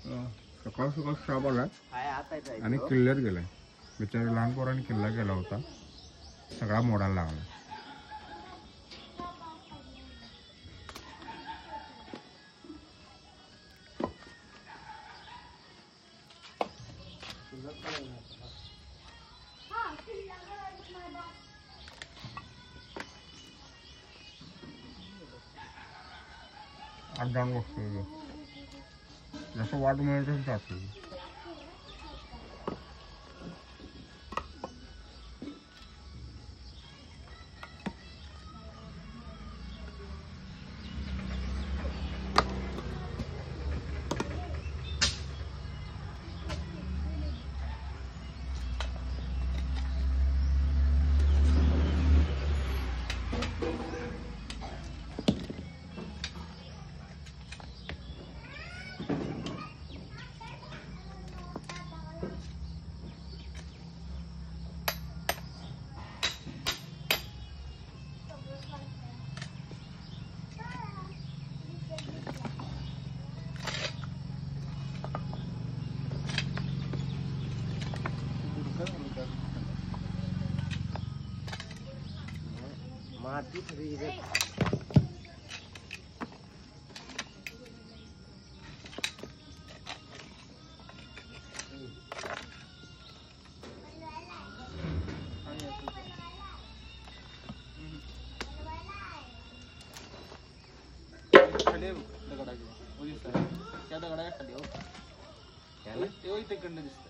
सकाळ सकाळ स्टाफ आलाय आणि किल्ल्यात गेलाय. बिचारे लहान पोरांनी किल्ला गेला होता, सगळा मोडायला लागला. आज जाऊन बसतो, जसं वाट मिळेल तसं जातो. माती खरी तिकडनं दिसत.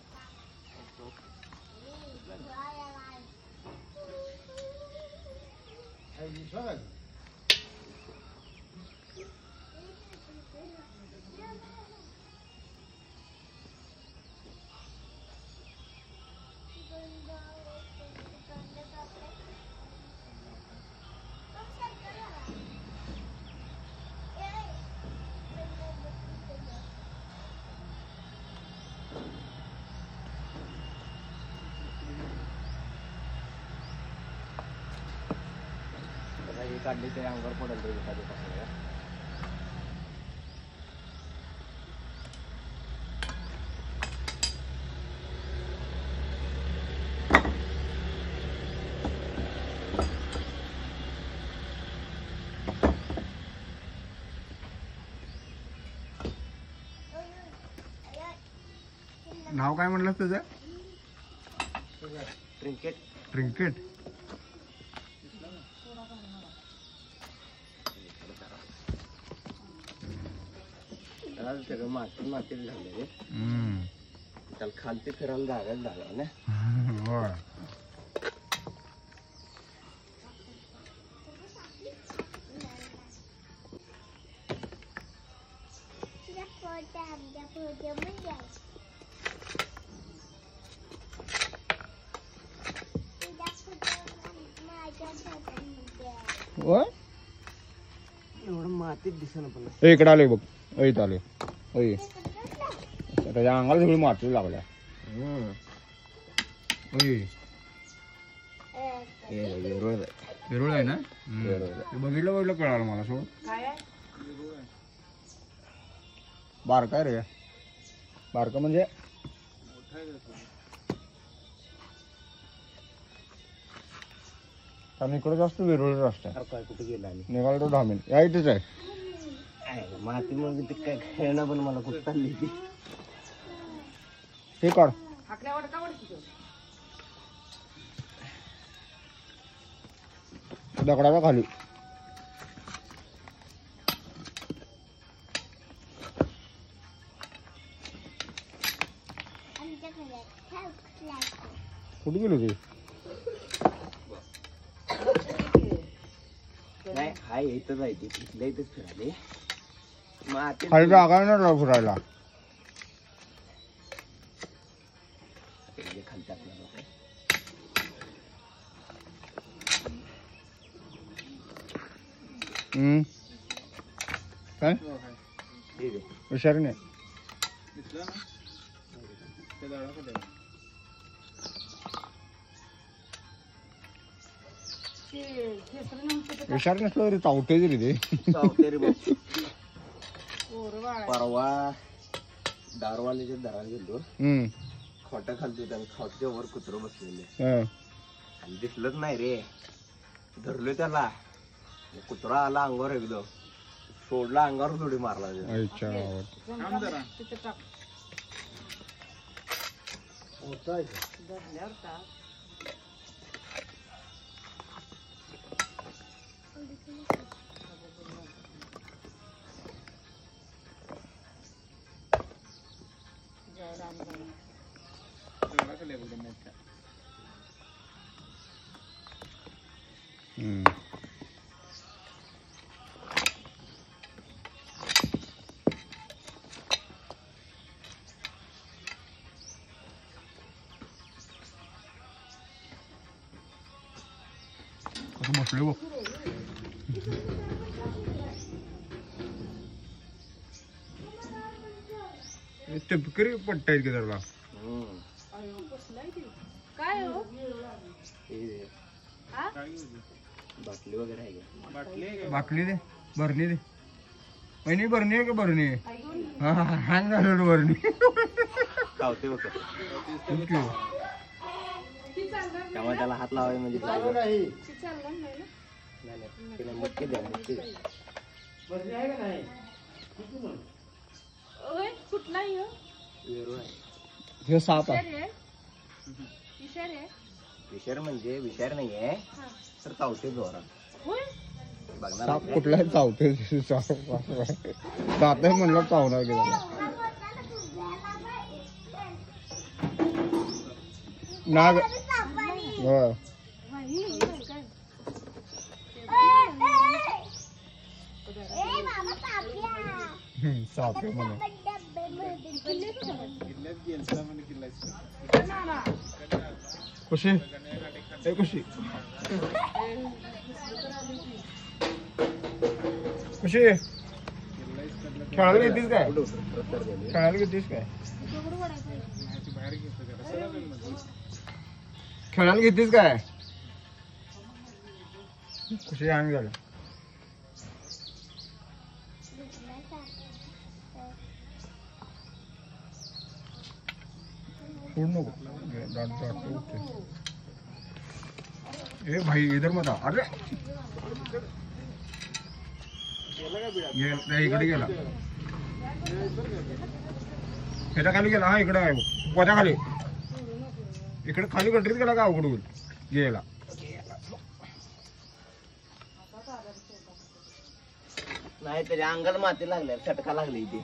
काढली ते अंगावर पडेल ते एखादी पासून. नाव काय म्हटलं तुझं? ट्रिंकेट. ट्रिंकेट. सगळं माती मातीत झालं रे. त्याला खालती फिरायला जागाच झाला ना. होय. एवढं मातीत दिसणं पण इकडे आले बघ. ऐत आले. त्याच्या अंगाला सगळी माती लागल्या. वेरुळ आहे ना. बघितलं कळालं मला. सोड बारका रे. बारका म्हणजे आणि इकडे जास्त वेरुळ रस्ता आहे. काय कुठे गेला आणि निघाला तो धामीन या इथेच आहे. माती मग ते काय खेळणं पण मला कुठं चालली ती. हे काढ. दगडाच्या खाली. कुठे गेली ती? नाही हाय इथंच आहे ती. इथल्या इथंच फिराले. माती खाली जागा नाही ना फिरायला. खाली टाकलं काय हुशार नाही. हुशार नसलं तरी चावते तरी ते. परवा दारवाल्याच्या दारात गेलो खोटा खालतो त्याने खोटच्या वर कुत्र बसलेले आणि दिसलंच नाही रे. धरलोय त्याला, कुत्रा आला अंगावर एकदम, सोडला अंगावर थोडी मारला. बसले बघ. टिपकरी पट्टा आहेत की त्याला. बाटली वगैरे आहे. बाटली दे, बरणी दे. पहिली बरणी आहे का बरणी? हा हँग झालं बरणी. धावते बघ त्यामुळे त्याला हात लावाय म्हणजे मुटके द्या. हे साप आहे. विषार म्हणजे विषार नाहीये तर चावते जोरात. साप कुठला चावते? जाते म्हणलं चावणार की नाग. साप म्हणून खुशी ए खुशी खुशी खेळायला घेतीस काय? खेळायला घेतीस काय? खेळायला घेतीस काय? खुशी हँग झालं. ए भाई इधर मत आ. अरे इकडे गेला, ह्याच्या खाली गेला. हा इकडे आहे पोत्या खाली. इकडे खाली गटरीत गेला का अवघड होईल. गेला नाही त्याच्या अंगाला माती लागल्या, चटका लागली ती.